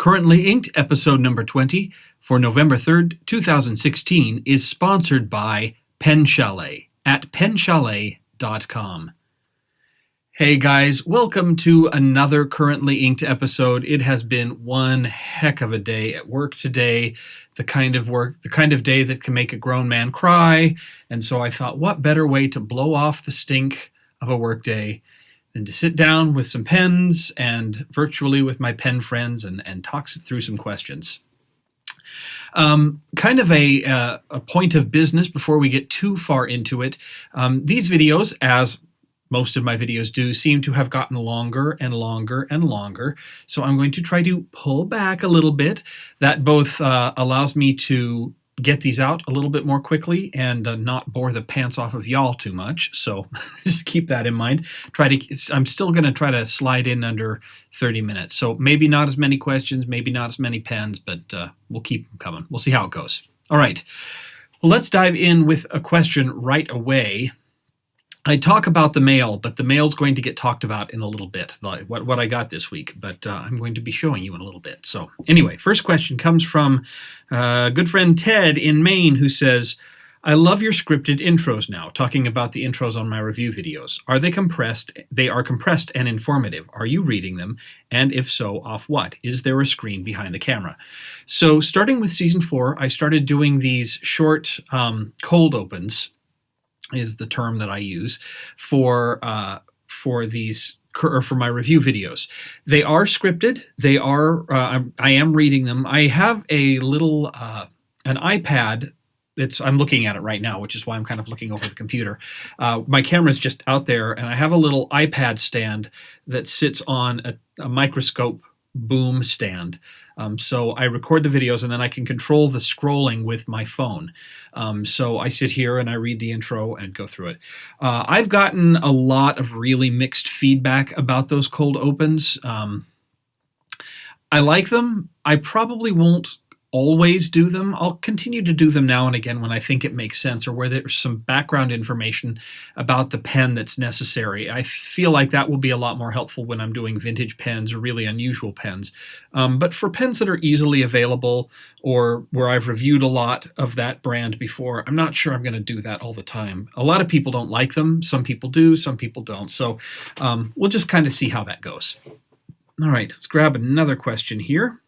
Currently Inked, episode number 20, for November 3rd, 2016, is sponsored by Chalet at penchalet.com. Hey guys, welcome to another Currently Inked episode. It has been one heck of a day at work today, the kind of day that can make a grown man cry, and so I thought, what better way to blow off the stink of a work day than to sit down with some pens and virtually with my pen friends and talk through some questions. Kind of a point of business before we get too far into it. These videos, as most of my videos do, seem to have gotten longer and longer and longer. So I'm going to try to pull back a little bit. That both allows me to get these out a little bit more quickly and not bore the pants off of y'all too much. So just keep that in mind. I'm still going to try to slide in under 30 minutes. So maybe not as many questions, maybe not as many pens, but we'll keep them coming. We'll see how it goes. All right. Well, let's dive in with a question right away. I talk about the mail, but the mail's going to get talked about in a little bit, what I got this week, but I'm going to be showing you in a little bit. So anyway, first question comes from good friend Ted in Maine, who says, I love your scripted intros now, talking about the intros on my review videos. Are they compressed? They are compressed and informative. Are you reading them? And if so, off what? Is there a screen behind the camera? So starting with season 4, I started doing these short cold opens, is the term that I use for my review videos. They are scripted. They are. I am reading them. I have a little an iPad. I'm looking at it right now, which is why I'm kind of looking over the computer. My camera's just out there, and I have a little iPad stand that sits on a microscope boom stand. So I record the videos and then I can control the scrolling with my phone. So I sit here and I read the intro and go through it. I've gotten a lot of really mixed feedback about those cold opens. I like them. I probably won't always do them. I'll continue to do them now and again when I think it makes sense or where there's some background information about the pen that's necessary. I feel like that will be a lot more helpful when I'm doing vintage pens or really unusual pens. But for pens that are easily available or where I've reviewed a lot of that brand before, I'm not sure I'm going to do that all the time. A lot of people don't like them. Some people do, some people don't. So we'll just kind of see how that goes. All right, let's grab another question here.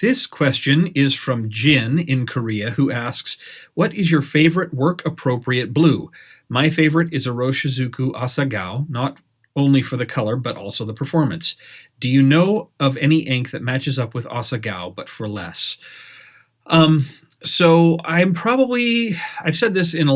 This question is from Jin in Korea, who asks, what is your favorite work-appropriate blue? My favorite is Iroshizuku Asagao, not only for the color, but also the performance. Do you know of any ink that matches up with Asagao, but for less? So I've said this in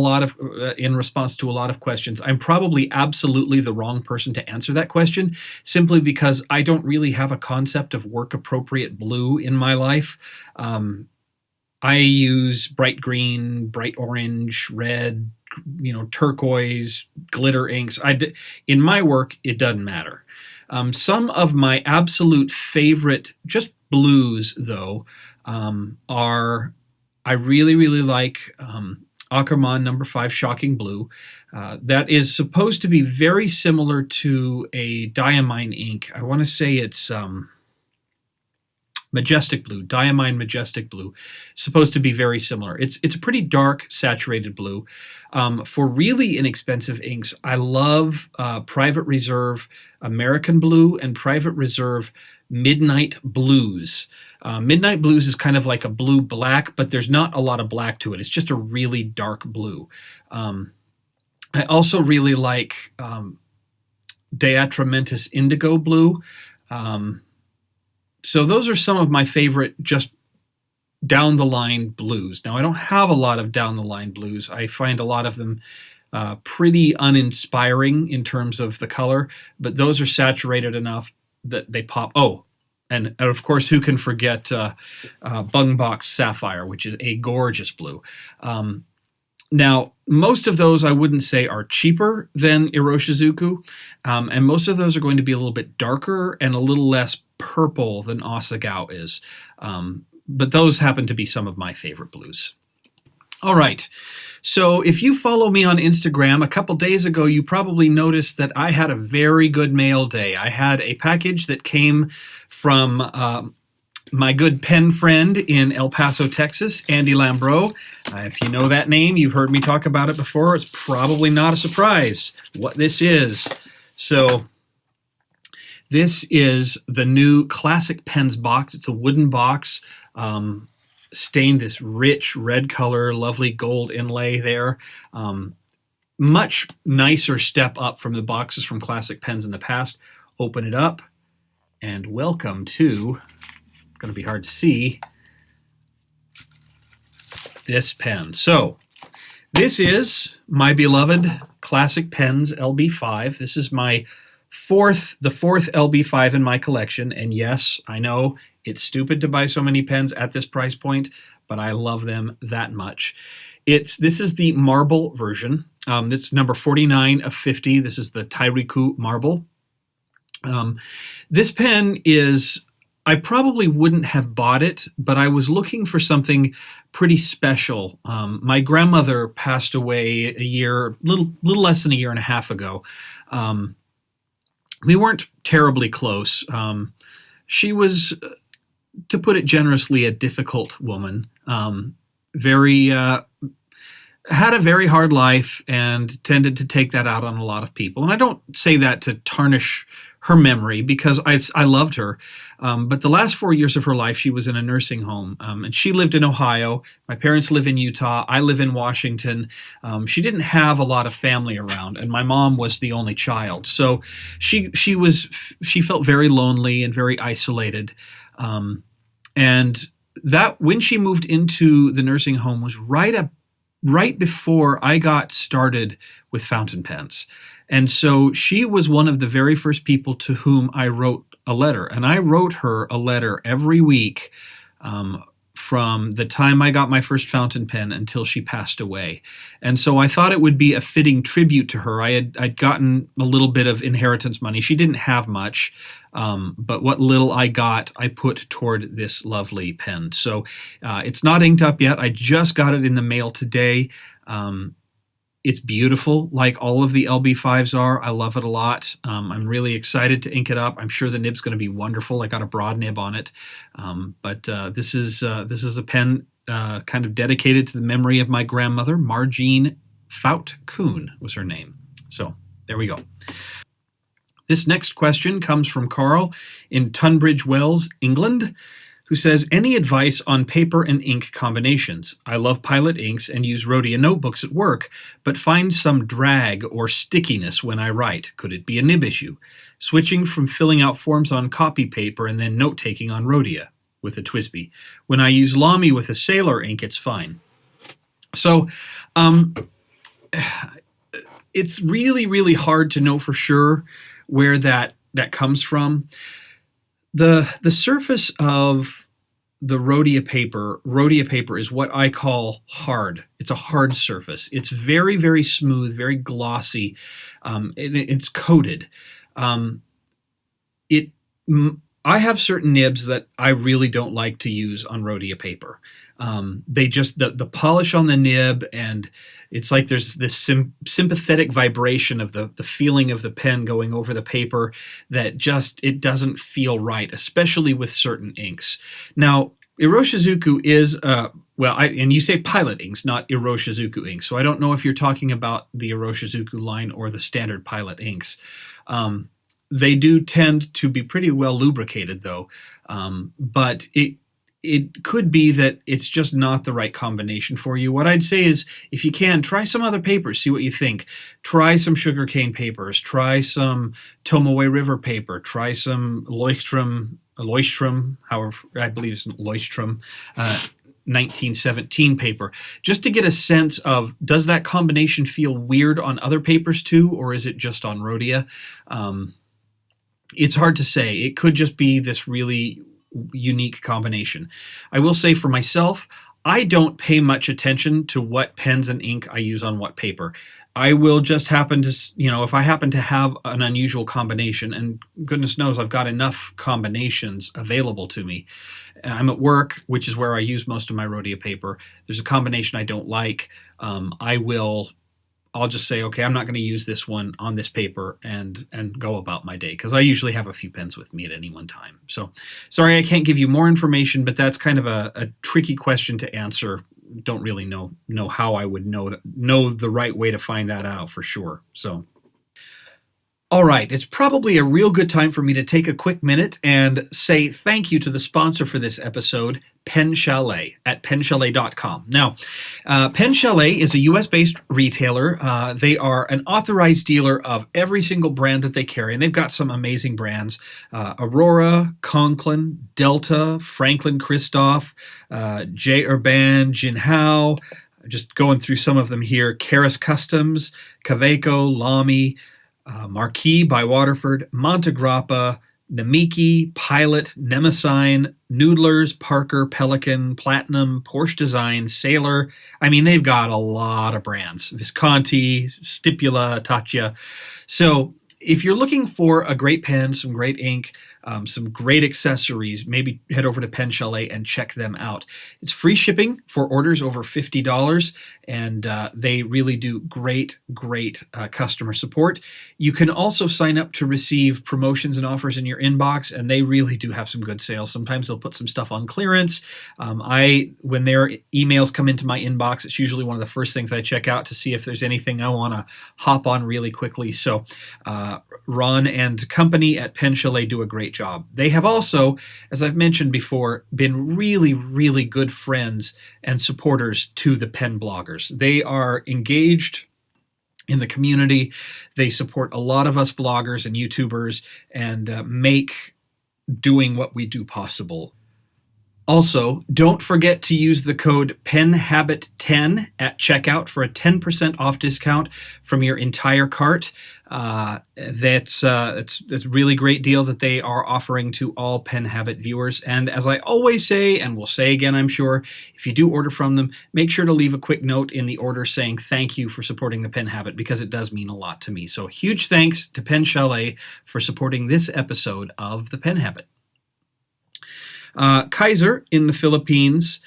response to a lot of questions. I'm probably absolutely the wrong person to answer that question, simply because I don't really have a concept of work-appropriate blue in my life. I use bright green, bright orange, red, turquoise, glitter inks. In my work, it doesn't matter. Some of my absolute favorite just blues, though, are... I really, really like Ackerman No. 5 Shocking Blue. That is supposed to be very similar to a diamine ink. I want to say it's Majestic Blue, Diamine Majestic Blue. Supposed to be very similar. It's a pretty dark, saturated blue. For really inexpensive inks, I love Private Reserve American Blue and Private Reserve Midnight Blues. Midnight Blues is kind of like a blue-black, but there's not a lot of black to it. It's just a really dark blue. I also really like Diatramentis Indigo Blue. So those are some of my favorite just down-the-line blues. Now, I don't have a lot of down-the-line blues. I find a lot of them pretty uninspiring in terms of the color, but those are saturated enough that they pop. Oh, and of course, who can forget Bung Box Sapphire, which is a gorgeous blue. Now, most of those I wouldn't say are cheaper than Iroshizuku, and most of those are going to be a little bit darker and a little less purple than Asagao is. But those happen to be some of my favorite blues. All right. So if you follow me on Instagram, a couple days ago, you probably noticed that I had a very good mail day. I had a package that came from my good pen friend in El Paso, Texas, Andy Lambro. If you know that name, you've heard me talk about it before. It's probably not a surprise what this is. So this is the new Classic Pens box. It's a wooden box, stained this rich red color, lovely gold inlay there. Much nicer step up from the boxes from Classic Pens in the past. Open it up, and welcome to, it's going to be hard to see, this pen. So this is my beloved Classic Pens LB5. This is the fourth LB5 in my collection. And yes, I know it's stupid to buy so many pens at this price point, but I love them that much. This is the marble version. It's number 49 of 50. This is the Tairiku marble. This pen is, I probably wouldn't have bought it, but I was looking for something pretty special. My grandmother passed away little less than a year and a half ago. We weren't terribly close. She was, to put it generously, a difficult woman. Had a very hard life and tended to take that out on a lot of people. And I don't say that to tarnish her memory, because I loved her. But the last 4 years of her life, she was in a nursing home. And she lived in Ohio. My parents live in Utah. I live in Washington. She didn't have a lot of family around, and my mom was the only child. So she felt very lonely and very isolated. And that, when she moved into the nursing home, was right before I got started with fountain pens. And so she was one of the very first people to whom I wrote a letter. And I wrote her a letter every week from the time I got my first fountain pen until she passed away. And so I thought it would be a fitting tribute to her. I'd gotten a little bit of inheritance money. She didn't have much, but what little I got, I put toward this lovely pen. So it's not inked up yet. I just got it in the mail today. It's beautiful, like all of the LB5s are. I love it a lot. I'm really excited to ink it up. I'm sure the nib's going to be wonderful. I got a broad nib on it. But this is a pen kind of dedicated to the memory of my grandmother. Margene Fout-Kuhn was her name. So there we go. This next question comes from Carl in Tunbridge Wells, England, who says, any advice on paper and ink combinations? I love Pilot inks and use Rhodia notebooks at work, but find some drag or stickiness when I write. Could it be a nib issue? Switching from filling out forms on copy paper and then note-taking on Rhodia with a TWSBI. When I use Lamy with a Sailor ink, it's fine. So it's really, really hard to know for sure where that comes from. The surface of the Rhodia paper is what I call hard. It's a hard surface. It's very, very smooth, very glossy. It's coated. I have certain nibs that I really don't like to use on Rhodia paper. They just, the polish on the nib, and it's like there's this sympathetic vibration of the feeling of the pen going over the paper that just, it doesn't feel right, especially with certain inks. Now, Iroshizuku is, and you say Pilot inks, not Iroshizuku inks, so I don't know if you're talking about the Iroshizuku line or the standard Pilot inks. They do tend to be pretty well lubricated, though, but it could be that it's just not the right combination for you. What I'd say is, if you can, try some other papers, see what you think. Try some sugarcane papers, try some Tomoe River paper, try some Leuchtturm, however, I believe it's Leuchtturm, 1917 paper, just to get a sense of, does that combination feel weird on other papers too, or is it just on Rhodia? It's hard to say. It could just be this really unique combination. I will say for myself, I don't pay much attention to what pens and ink I use on what paper. I will just happen to, if I happen to have an unusual combination, and goodness knows I've got enough combinations available to me. I'm at work, which is where I use most of my Rhodia paper. There's a combination I don't like. I'll I'll just say, okay, I'm not going to use this one on this paper and go about my day, because I usually have a few pens with me at any one time. So sorry I can't give you more information, but that's kind of a tricky question to answer. Don't really know how I would know the right way to find that out for sure. So all right, it's probably a real good time for me to take a quick minute and say thank you to the sponsor for this episode, Pen Chalet at penchalet.com. Now, Pen Chalet is a US-based retailer. They are an authorized dealer of every single brand that they carry, and they've got some amazing brands. Aurora, Conklin, Delta, Franklin Christoph, J. Urban, Jinhao, just going through some of them here, Karas Customs, Kaweco, Lamy, Marquis by Waterford, Montegrappa, Namiki, Pilot, Nemesign, Noodlers, Parker, Pelican, Platinum, Porsche Design, Sailor. I mean, they've got a lot of brands. Visconti, Stipula, Tatcha. So if you're looking for a great pen, some great ink, some great accessories, maybe head over to Pen Chalet and check them out. It's free shipping for orders over $50, and they really do great customer support. You can also sign up to receive promotions and offers in your inbox, and they really do have some good sales. Sometimes they'll put some stuff on clearance. When their emails come into my inbox, it's usually one of the first things I check out to see if there's anything I want to hop on really quickly. So Ron and company at Pen Chalet do a great job. They have also, as I've mentioned before, been really good friends and supporters to the pen bloggers. They are engaged in the community. They support a lot of us bloggers and YouTubers and make doing what we do possible. Also, don't forget to use the code PENHABIT10 at checkout for a 10% off discount from your entire cart. That's a really great deal that they are offering to all Pen Habit viewers. And as I always say, and will say again, I'm sure, if you do order from them, make sure to leave a quick note in the order saying thank you for supporting the Pen Habit, because it does mean a lot to me. So huge thanks to Pen Chalet for supporting this episode of the Pen Habit. Kaiser in the Philippines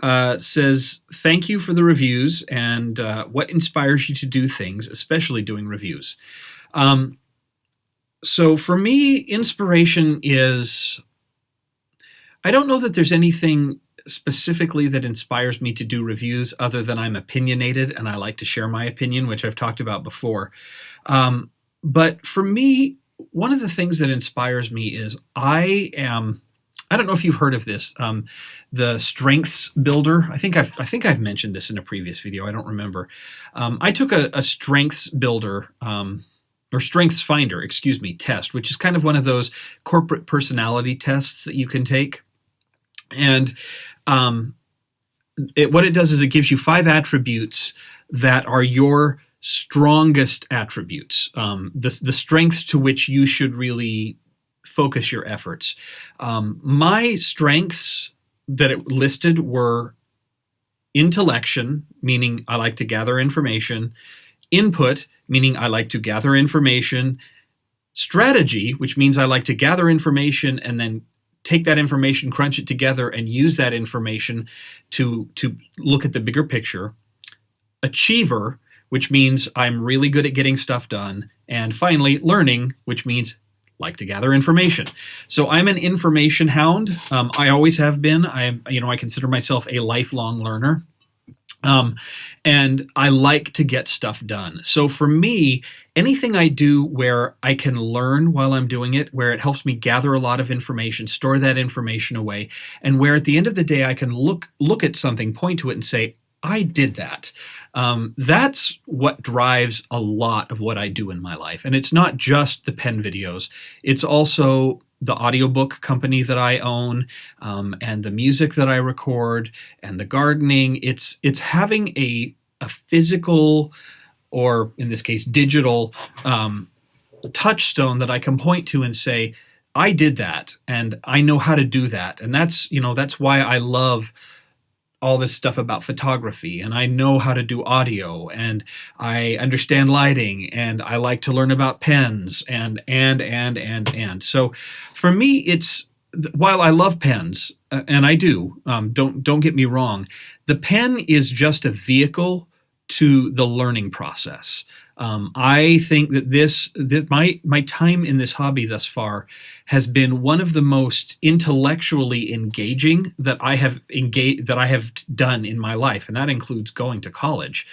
says, thank you for the reviews and what inspires you to do things, especially doing reviews. So for me, inspiration is, I don't know that there's anything specifically that inspires me to do reviews other than I'm opinionated and I like to share my opinion, which I've talked about before. But for me, one of the things that inspires me is I don't know if you've heard of this, the Strengths Builder. I think I've mentioned this in a previous video. I don't remember. I took a Strengths Builder or Strengths Finder, test, which is kind of one of those corporate personality tests that you can take. And what it does is it gives you 5 attributes that are your strongest attributes, the strengths to which you should really focus your efforts. My strengths that it listed were intellection, meaning I like to gather information, input, meaning I like to gather information, strategy, which means I like to gather information and then take that information, crunch it together, and use that information to look at the bigger picture, achiever, which means I'm really good at getting stuff done, and finally, learning, which means like to gather information. So I'm an information hound. I always have been. I consider myself a lifelong learner. And I like to get stuff done. So for me, anything I do where I can learn while I'm doing it, where it helps me gather a lot of information, store that information away, and where at the end of the day I can look at something, point to it, and say, I did that. That's what drives a lot of what I do in my life. And it's not just the pen videos. It's also the audiobook company that I own, and the music that I record, and the gardening. It's having a physical, or in this case, digital touchstone that I can point to and say, I did that, and I know how to do that. And that's why I love all this stuff about photography, and I know how to do audio, and I understand lighting, and I like to learn about pens, and. So for me, it's, while I love pens, and I do, don't get me wrong, the pen is just a vehicle to the learning process. I think that my time in this hobby thus far has been one of the most intellectually engaging that I have done in my life, and that includes going to college,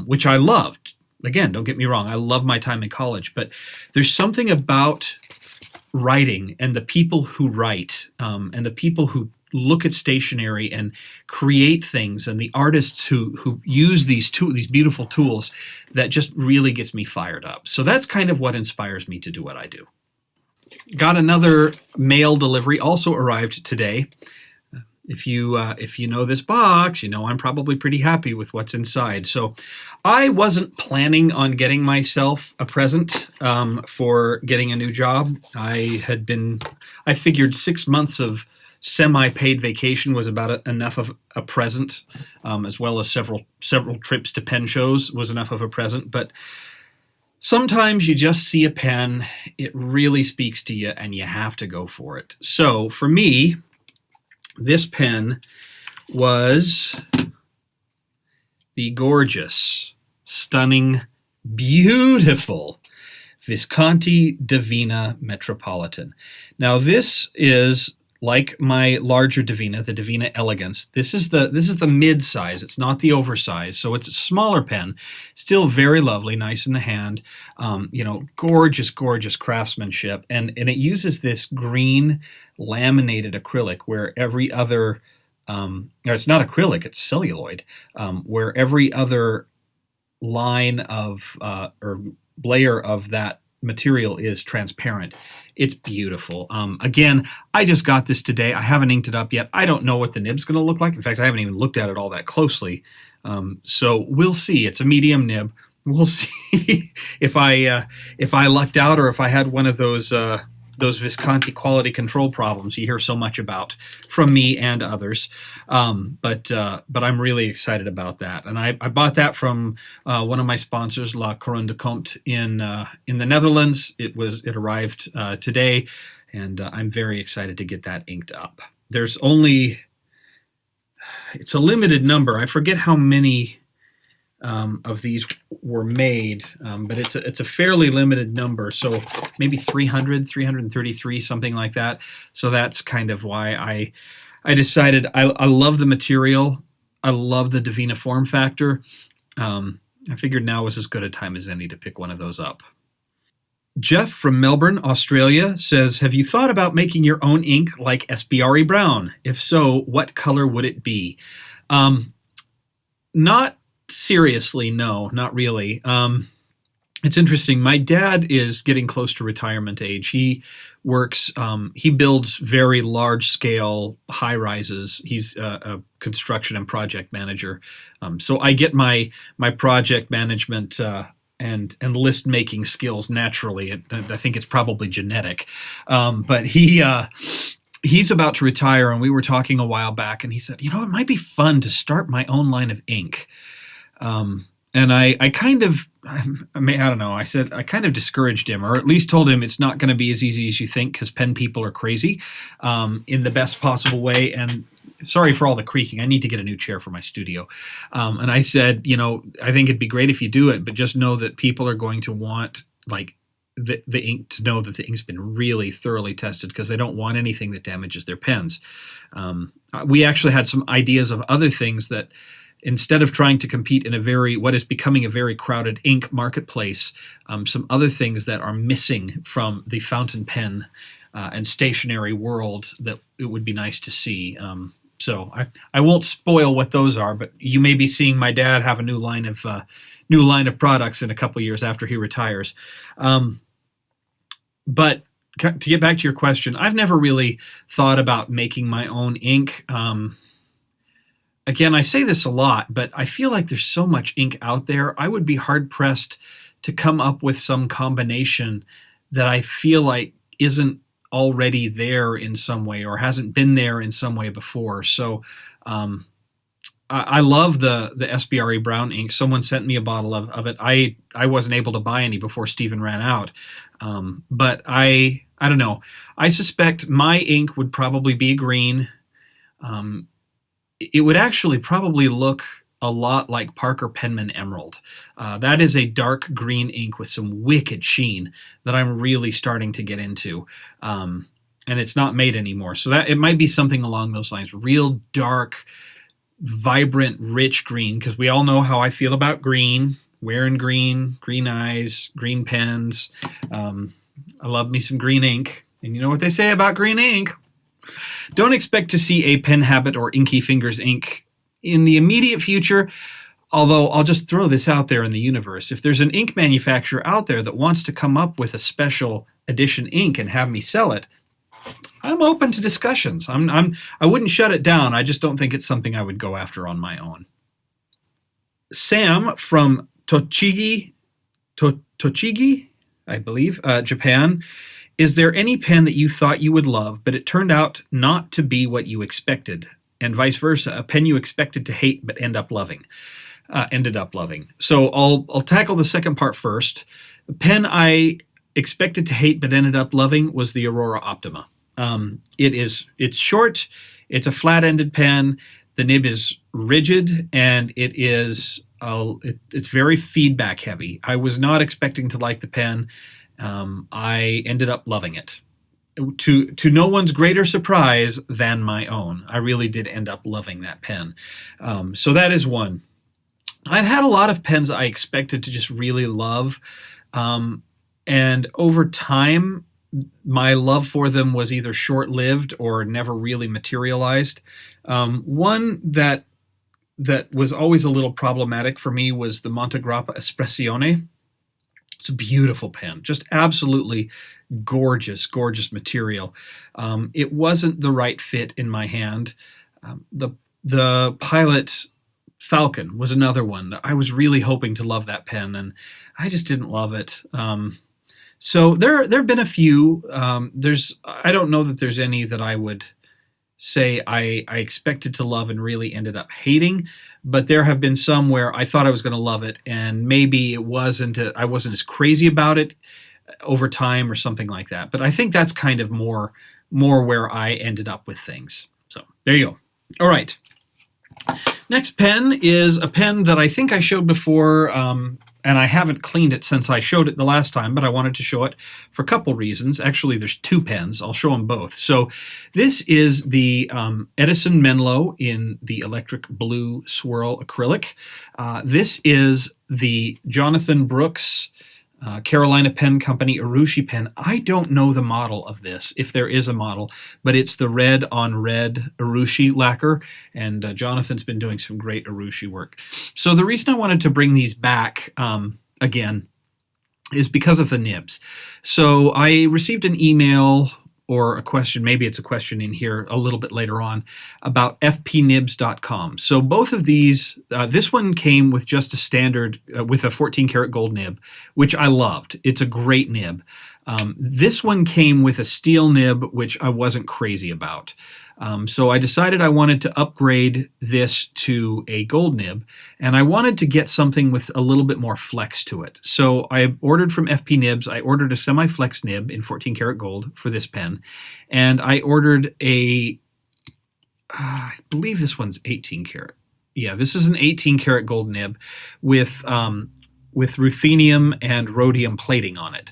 which I loved. Again, don't get me wrong, I love my time in college, but there's something about writing and the people who write, and the people who look at stationery and create things, and the artists who use these beautiful tools, that just really gets me fired up. So that's kind of what inspires me to do what I do. Got another mail delivery, also arrived today. If you know this box, you know I'm probably pretty happy with what's inside. So I wasn't planning on getting myself a present for getting a new job. I figured 6 months of semi-paid vacation was about enough of a present, as well as several trips to pen shows was enough of a present. But sometimes you just see a pen, it really speaks to you, and you have to go for it. So for me, this pen was the gorgeous, stunning, beautiful Visconti Divina Metropolitan. Now this is like my larger Divina, the Divina Elegance. This is the mid size. It's not the oversized, so it's a smaller pen. Still very lovely, nice in the hand. Gorgeous, gorgeous craftsmanship, and it uses this green laminated acrylic where every other, or it's not acrylic, it's celluloid, where every other line of or layer of that material is transparent. It's beautiful. Again, I just got this today. I haven't inked it up yet. I don't know what the nib's going to look like. In fact, I haven't even looked at it all that closely. So we'll see. It's a medium nib. We'll see if I lucked out, or if I had one of those Visconti quality control problems you hear so much about from me and others. But I'm really excited about that. And I bought that from one of my sponsors, La Couronne de Comte in the Netherlands. It arrived today, and I'm very excited to get that inked up. It's a limited number. I forget how many of these were made, but it's a fairly limited number, so maybe 333, something like that. So that's kind of why I decided I love the material. I love the Divina form factor. I figured now was as good a time as any to pick one of those up. Jeff from Melbourne, Australia says, have you thought about making your own ink like SBRE Brown? If so, what color would it be? Not seriously, no, not really. It's interesting. My dad is getting close to retirement age. He builds very large scale high rises. He's a construction and project manager. So I get my project management and list making skills naturally. I think it's probably genetic. But he's about to retire, and we were talking a while back, and he said, it might be fun to start my own line of ink. And I kind of, I don't know, I said, I kind of discouraged him, or at least told him it's not going to be as easy as you think, because pen people are crazy, in the best possible way. And sorry for all the creaking. I need to get a new chair for my studio. And I said, I think it'd be great if you do it, but just know that people are going to want the ink to know that the ink's been really thoroughly tested, because they don't want anything that damages their pens. We actually had some ideas of other things that, instead of trying to compete in what is becoming a very crowded ink marketplace, some other things that are missing from the fountain pen and stationery world that it would be nice to see. So I won't spoil what those are, but you may be seeing my dad have a new line of products in a couple years after he retires. But to get back to your question, I've never really thought about making my own ink. Again, I say this a lot, but I feel like there's so much ink out there. I would be hard-pressed to come up with some combination that I feel like isn't already there in some way, or hasn't been there in some way before. So I love the SBRE Brown ink. Someone sent me a bottle of it. I wasn't able to buy any before Stephen ran out. But I don't know. I suspect my ink would probably be green. It would actually probably look a lot like Parker Penman Emerald. That is a dark green ink with some wicked sheen that I'm really starting to get into. And it's not made anymore. So that it might be something along those lines. Real dark, vibrant, rich green, because we all know how I feel about green. Wearing green, green eyes, green pens. I love me some green ink. And you know what they say about green ink? Don't expect to see a pen habit or Inky Fingers ink in the immediate future, although I'll just throw this out there in the universe. If there's an ink manufacturer out there that wants to come up with a special edition ink and have me sell it, I'm open to discussions. I wouldn't shut it down. I just don't think it's something I would go after on my own. Sam from Tochigi, I believe, Japan. Is there any pen that you thought you would love, but it turned out not to be what you expected? And vice versa, a pen you expected to hate but ended up loving. So I'll tackle the second part first. The pen I expected to hate but ended up loving was the Aurora Optima. It's short, it's a flat-ended pen, the nib is rigid, and it's very feedback heavy. I was not expecting to like the pen. I ended up loving it. To no one's greater surprise than my own. I really did end up loving that pen. So that is one. I've had a lot of pens I expected to just really love. And over time, my love for them was either short-lived or never really materialized. One that was always a little problematic for me was the Montegrappa Espressione. It's a beautiful pen, just absolutely gorgeous, gorgeous material. It wasn't the right fit in my hand. The Pilot Falcon was another one. I was really hoping to love that pen, and I just didn't love it. So there have been a few. I don't know that there's any that I would say I expected to love and really ended up hating, but there have been some where I thought I was going to love it, and maybe I wasn't as crazy about it over time or something like that. But I think that's kind of more where I ended up with things. So there you go. All right. Next pen is a pen that I think I showed before, and I haven't cleaned it since I showed it the last time, but I wanted to show it for a couple reasons. Actually, there's two pens. I'll show them both. So this is the Edison Menlo in the electric blue swirl acrylic. This is the Jonathan Brooks Carolina Pen Company Urushi pen. I don't know the model of this, if there is a model, but it's the red on red Urushi lacquer, and Jonathan's been doing some great Urushi work. So the reason I wanted to bring these back again is because of the nibs. So I received an email or a question, maybe it's a question in here a little bit later on, about fpnibs.com. So both of these, this one came with just a standard, with a 14 karat gold nib, which I loved. It's a great nib. This one came with a steel nib, which I wasn't crazy about. So I decided I wanted to upgrade this to a gold nib, and I wanted to get something with a little bit more flex to it. So I ordered from FP Nibs, I ordered a semi-flex nib in 14 karat gold for this pen, and I ordered I believe this one's 18 karat. Yeah, this is an 18 karat gold nib with ruthenium and rhodium plating on it.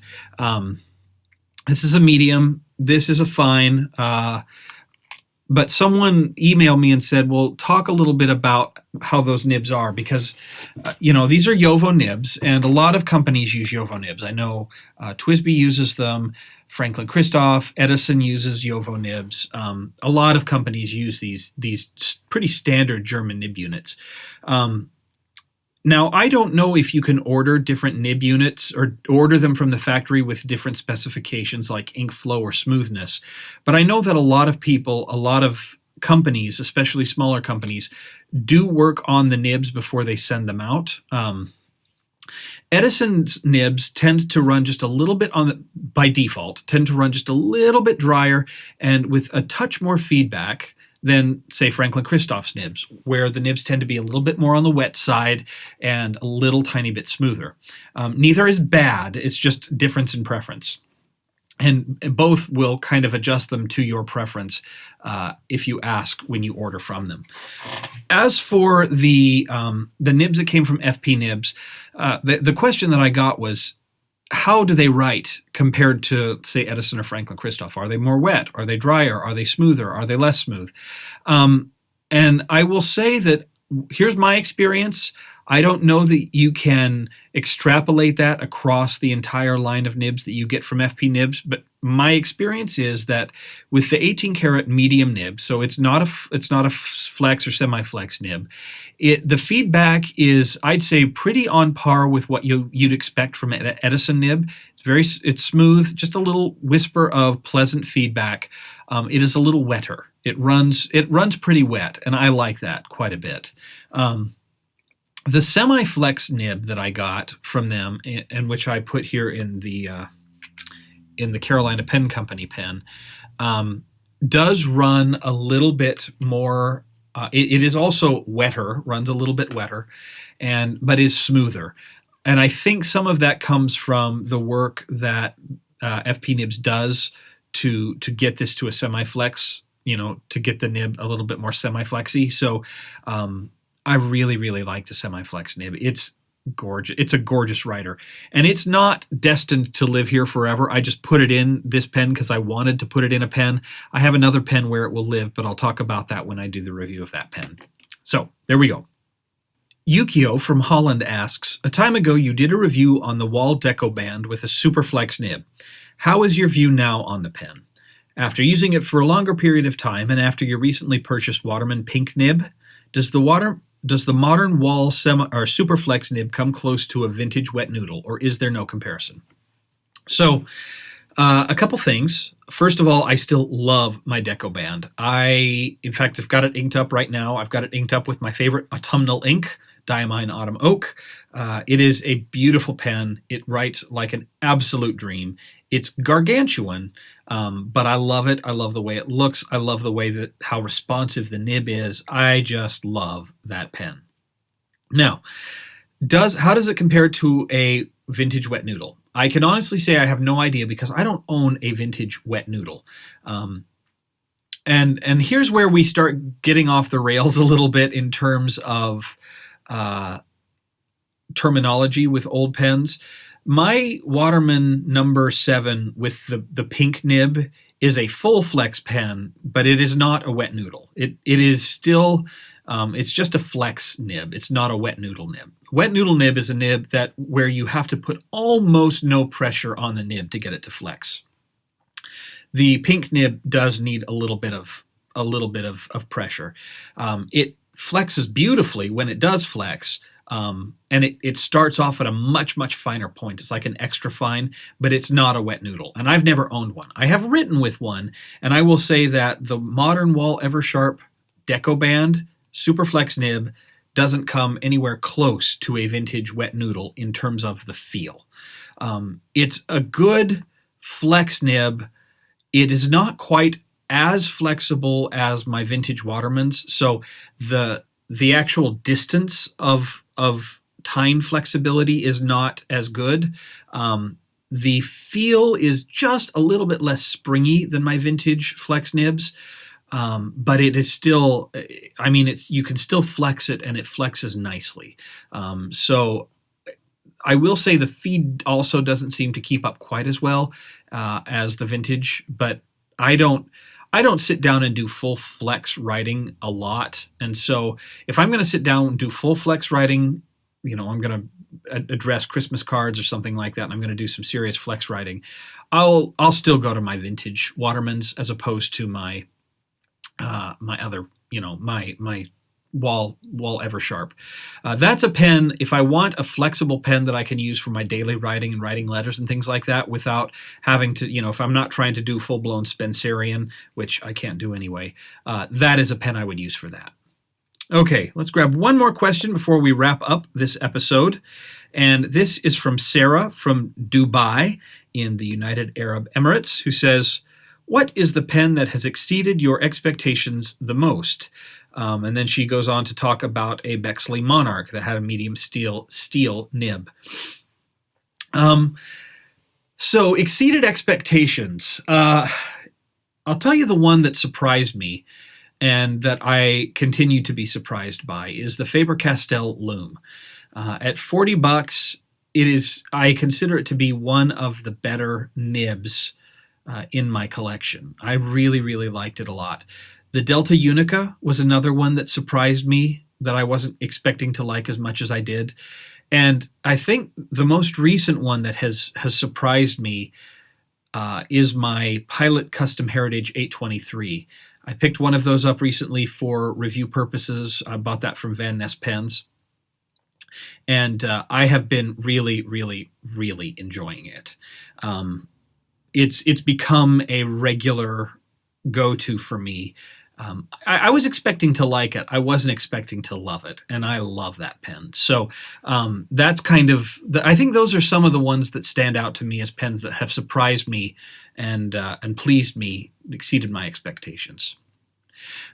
This is a medium, this is a fine, but someone emailed me and said, well, talk a little bit about how those nibs are, because, these are JoWo nibs, and a lot of companies use JoWo nibs. I know TWSBI uses them, Franklin Christoph, Edison uses JoWo nibs. A lot of companies use these pretty standard German nib units. Now, I don't know if you can order different nib units or order them from the factory with different specifications like ink flow or smoothness, but I know that a lot of people, a lot of companies, especially smaller companies, do work on the nibs before they send them out. Edison's nibs tend to run just a little bit by default, tend to run just a little bit drier and with a touch more feedback than, say, Franklin Christoph's nibs, where the nibs tend to be a little bit more on the wet side and a little tiny bit smoother. Neither is bad, it's just difference in preference. and both will kind of adjust them to your preference if you ask when you order from them. As for the nibs that came from FP Nibs, the question that I got was, how do they write compared to, say, Edison or Franklin Christoph? Are they more wet? Are they drier? Are they smoother? Are they less smooth? And I will say that here's my experience. I don't know that you can extrapolate that across the entire line of nibs that you get from FP Nibs, but my experience is that with the 18 karat medium nib, so it's not a flex or semi-flex nib, the feedback is, I'd say, pretty on par with what you'd expect from an Edison nib. It's smooth, just a little whisper of pleasant feedback. It is a little wetter. It runs pretty wet, and I like that quite a bit. The semi-flex nib that I got from them, and which I put here in the Carolina Pen Company pen, does run a little bit more. It is also wetter, runs a little bit wetter, but is smoother. And I think some of that comes from the work that FP Nibs does to get this to a semi-flex, to get the nib a little bit more semi-flexy. So I really, really like the semi-flex nib. It's gorgeous. It's a gorgeous writer. And it's not destined to live here forever. I just put it in this pen because I wanted to put it in a pen. I have another pen where it will live, but I'll talk about that when I do the review of that pen. So there we go. Yukio from Holland asks, a time ago you did a review on the Wall Deco Band with a Superflex nib. How is your view now on the pen? After using it for a longer period of time and after your recently purchased Waterman Pink nib, does the modern Wall Superflex nib come close to a vintage wet noodle, or is there no comparison? So, a couple things. First of all, I still love my Deco Band. In fact, have got it inked up right now. I've got it inked up with my favorite autumnal ink, Diamine Autumn Oak. It is a beautiful pen. It writes like an absolute dream. It's gargantuan, but I love it. I love the way it looks. I love the way how responsive the nib is. I just love that pen. Now, how does it compare to a vintage wet noodle? I can honestly say I have no idea because I don't own a vintage wet noodle. And here's where we start getting off the rails a little bit in terms of terminology with old pens. My Waterman number 7 with the pink nib is a full flex pen, but it is not a wet noodle. It is still, it's just a flex nib. It's not a wet noodle nib. Wet noodle nib is a nib where you have to put almost no pressure on the nib to get it to flex. The pink nib does need a little bit of pressure. It flexes beautifully when it does flex. And it starts off at a much, much finer point. It's like an extra fine, but it's not a wet noodle. And I've never owned one. I have written with one, and I will say that the modern Wall Eversharp Deco Band Superflex nib doesn't come anywhere close to a vintage wet noodle in terms of the feel. It's a good flex nib. It is not quite as flexible as my vintage Watermans, so the actual distance of tine flexibility is not as good. The feel is just a little bit less springy than my vintage flex nibs, but it is still, you can still flex it and it flexes nicely. So I will say the feed also doesn't seem to keep up quite as well as the vintage, but I don't sit down and do full flex writing a lot. And so if I'm going to sit down and do full flex writing, I'm going to address Christmas cards or something like that, and I'm going to do some serious flex writing, I'll still go to my vintage Watermans as opposed to my other, my Wall Eversharp. That's a pen, if I want a flexible pen that I can use for my daily writing and writing letters and things like that without having to, if I'm not trying to do full-blown Spencerian, which I can't do anyway, that is a pen I would use for that. Okay, let's grab one more question before we wrap up this episode. And this is from Sarah from Dubai in the United Arab Emirates, who says, what is the pen that has exceeded your expectations the most? And then she goes on to talk about a Bexley Monarch that had a medium steel nib. So exceeded expectations. I'll tell you the one that surprised me and that I continue to be surprised by is the Faber-Castell Loom. At $40, it is. I consider it to be one of the better nibs in my collection. I really, really liked it a lot. The Delta Unica was another one that surprised me that I wasn't expecting to like as much as I did. And I think the most recent one that has surprised me is my Pilot Custom Heritage 823. I picked one of those up recently for review purposes. I bought that from Van Ness Pens, and I have been really, really, really enjoying it. It's become a regular go-to for me. I was expecting to like it. I wasn't expecting to love it, and I love that pen. So that's kind of I think those are some of the ones that stand out to me as pens that have surprised me and pleased me, exceeded my expectations.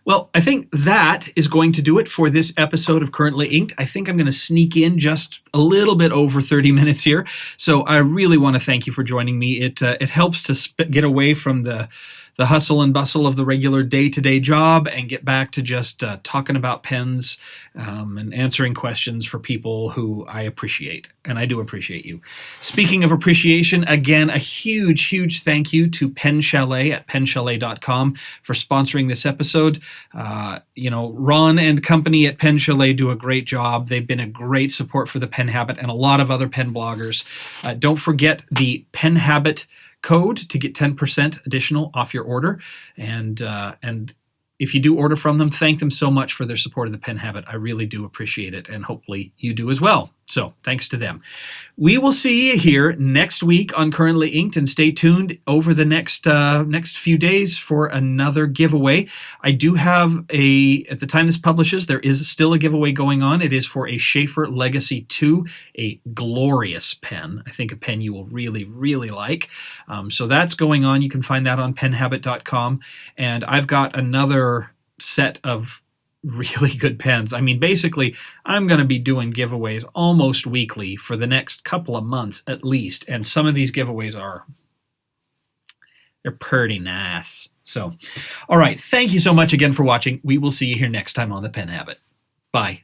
Well, I think that is going to do it for this episode of Currently Inked. I think I'm going to sneak in just a little bit over 30 minutes here. So I really want to thank you for joining me. It helps to get away from the hustle and bustle of the regular day-to-day job and get back to just talking about pens and answering questions for people who I appreciate. And I do appreciate you. Speaking of appreciation, again, a huge, huge thank you to Pen Chalet at penchalet.com for sponsoring this episode. Ron and company at Pen Chalet do a great job. They've been a great support for the Pen Habit and a lot of other pen bloggers. Don't forget the Pen Habit code to get 10% additional off your order. And if you do order from them, thank them so much for their support of the Pen Habit. I really do appreciate it, and hopefully you do as well. So thanks to them. We will see you here next week on Currently Inked, and stay tuned over the next few days for another giveaway. I do have at the time this publishes, there is still a giveaway going on. It is for a Sheaffer Legacy 2, a glorious pen. I think a pen you will really, really like. So that's going on. You can find that on penhabit.com. And I've got another set of really good pens. I mean, basically, I'm going to be doing giveaways almost weekly for the next couple of months at least. And some of these giveaways they're pretty nice. So, all right. Thank you so much again for watching. We will see you here next time on The Pen Habit. Bye.